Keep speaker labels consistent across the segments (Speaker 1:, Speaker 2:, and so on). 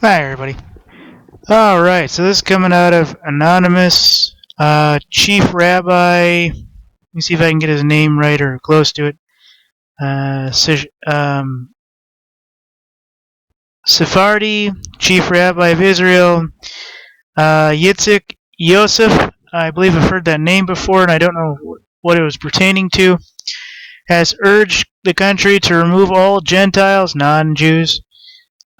Speaker 1: Hi, everybody. All right, so this is coming out of Anonymous Chief Rabbi. Let me see if I can get his name right or close to it. Sephardi, Chief Rabbi of Israel, Yitzhak Yosef. I believe I've heard that name before, and I don't know what it was pertaining to. Has urged the country to remove all Gentiles, non-Jews,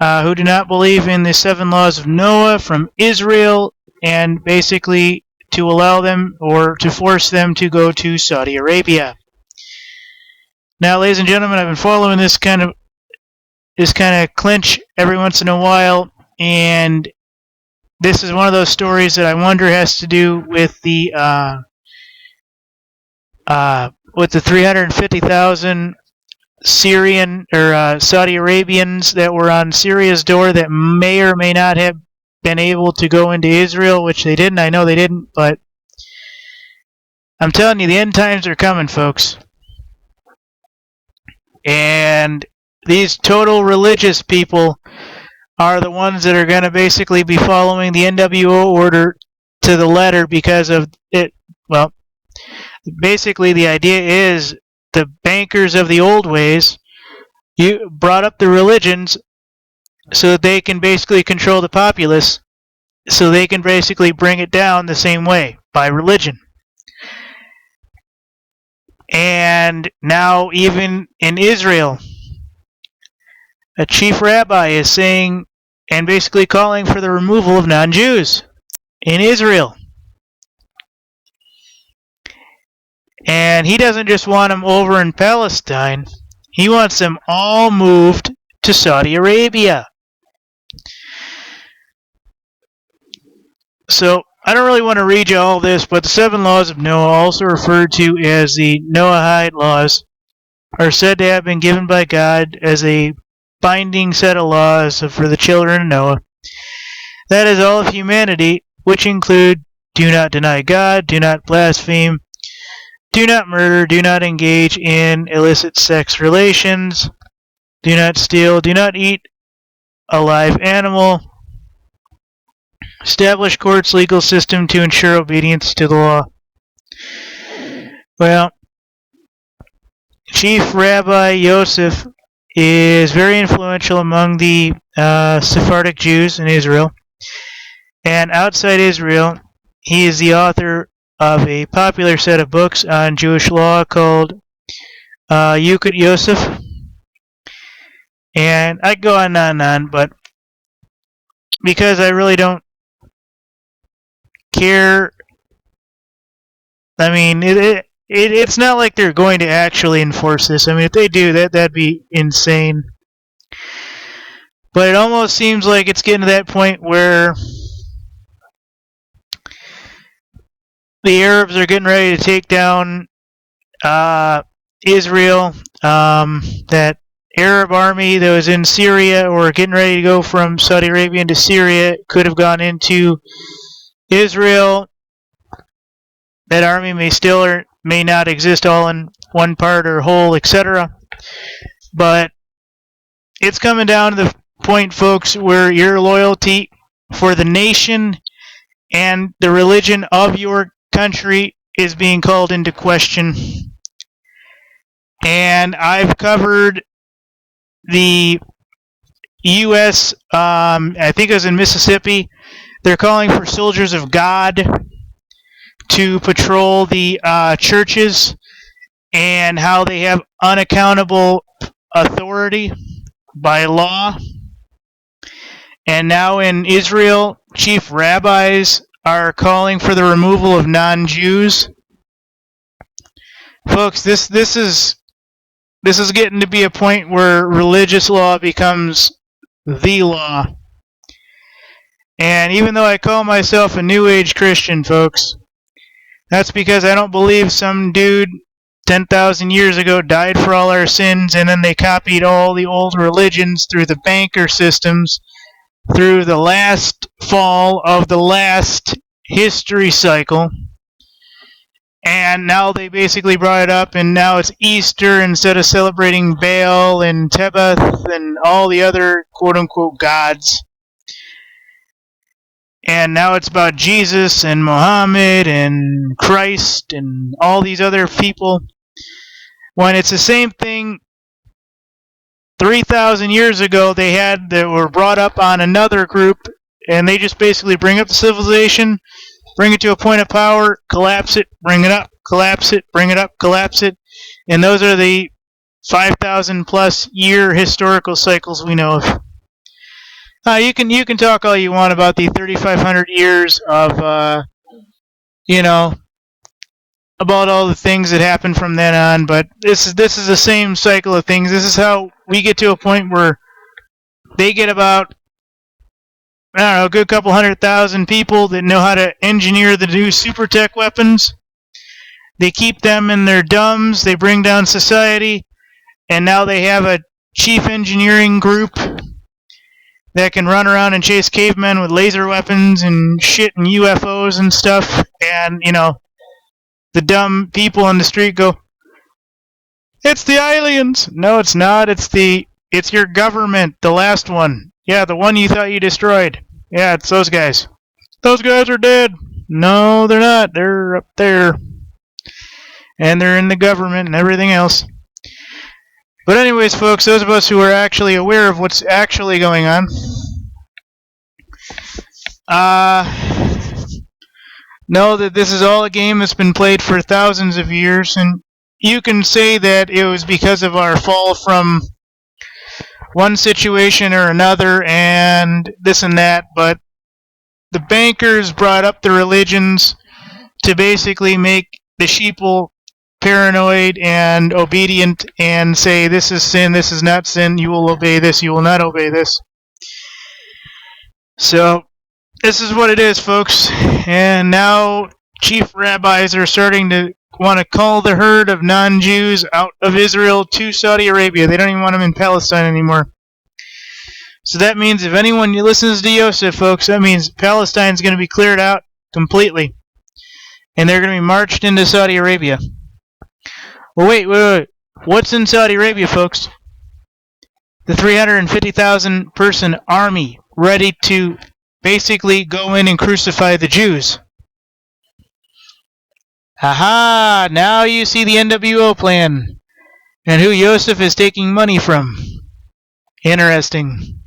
Speaker 1: who do not believe in the 7 laws of Noah from Israel, and basically to allow them or to force them to go to Saudi Arabia. Now, ladies and gentlemen, I've been following this kind of clinch every once in a while, and this is one of those stories that I wonder has to do with the 350,000 Syrian or Saudi Arabians that were on Syria's door that may or may not have been able to go into Israel, which they didn't. I know they didn't, but I'm telling you, the end times are coming, folks. And these total religious people are the ones that are going to basically be following the NWO order to the letter because of it. Well, basically the idea is the bankers of the old ways you brought up the religions so that they can basically control the populace, so they can basically bring it down the same way, by religion. And now even in Israel, a chief rabbi is saying and basically calling for the removal of non-Jews in Israel. And he doesn't just want them over in Palestine, he wants them all moved to Saudi Arabia. So I don't really want to read you all this, but the 7 laws of Noah, also referred to as the Noahide laws, are said to have been given by God as a binding set of laws for the children of Noah. That is all of humanity, which include: do not deny God, do not blaspheme, do not murder, do not engage in illicit sex relations, do not steal, do not eat a live animal, establish courts' legal system to ensure obedience to the law. Well, Chief Rabbi Yosef is very influential among the Sephardic Jews in Israel. And outside Israel, he is the author of a popular set of books on Jewish law called Yukut Yosef. And I go on and on, but because I really don't care, I mean, it's not like they're going to actually enforce this. I mean, if they do, that'd be insane. But it almost seems like it's getting to that point where the Arabs are getting ready to take down Israel. That Arab army that was in Syria or getting ready to go from Saudi Arabia into Syria could have gone into Israel. That army may still or may not exist all in one part or whole, etc. But it's coming down to the point, folks, where your loyalty for the nation and the religion of your country is being called into question. And I've covered the U.S., I think it was in Mississippi. They're calling for soldiers of God to patrol the churches and how they have unaccountable authority by law. And now in Israel, chief rabbis are calling for the removal of non-Jews. Folks, this is getting to be a point where religious law becomes the law. And even though I call myself a New Age Christian, folks, that's because I don't believe some dude 10,000 years ago died for all our sins and then they copied all the old religions through the banker systems through the last fall of the last history cycle. And now they basically brought it up, and now it's Easter instead of celebrating Baal and Tebeth and all the other quote-unquote gods. And now it's about Jesus and Muhammad and Christ and all these other people. When it's the same thing 3,000 years ago they had that were brought up on another group, and they just basically bring up the civilization, bring it to a point of power, collapse it, bring it up, collapse it, bring it up, collapse it. And those are the 5,000 plus year historical cycles we know of. You can talk all you want about the 3,500 years of about all the things that happened from then on, but this is the same cycle of things. This is how we get to a point where they get about, I don't know, a good couple 100,000 people that know how to engineer the new super tech weapons. They keep them in their dumbs. They bring down society, and now they have a chief engineering group that can run around and chase cavemen with laser weapons and shit and UFOs and stuff. And, the dumb people on the street go, "It's the aliens." No, it's not. It's your government, the last one. Yeah, the one you thought you destroyed. Yeah, it's those guys. Those guys are dead. No, they're not. They're up there. And they're in the government and everything else. But anyways, folks, those of us who are actually aware of what's actually going on, know that this is all a game that's been played for thousands of years, and you can say that it was because of our fall from one situation or another and this and that, but the bankers brought up the religions to basically make the sheeple paranoid and obedient and say, this is sin, this is not sin, you will obey this, you will not obey this. So this is what it is, folks. And now chief rabbis are starting to want to call the herd of non-Jews out of Israel to Saudi Arabia. They don't even want them in Palestine anymore. So that means if anyone listens to Yosef, folks, that means Palestine's going to be cleared out completely. And they're going to be marched into Saudi Arabia. Well, wait. What's in Saudi Arabia, folks? The 350,000 person army ready to basically go in and crucify the Jews. Aha! Now you see the NWO plan and who Yosef is taking money from. Interesting.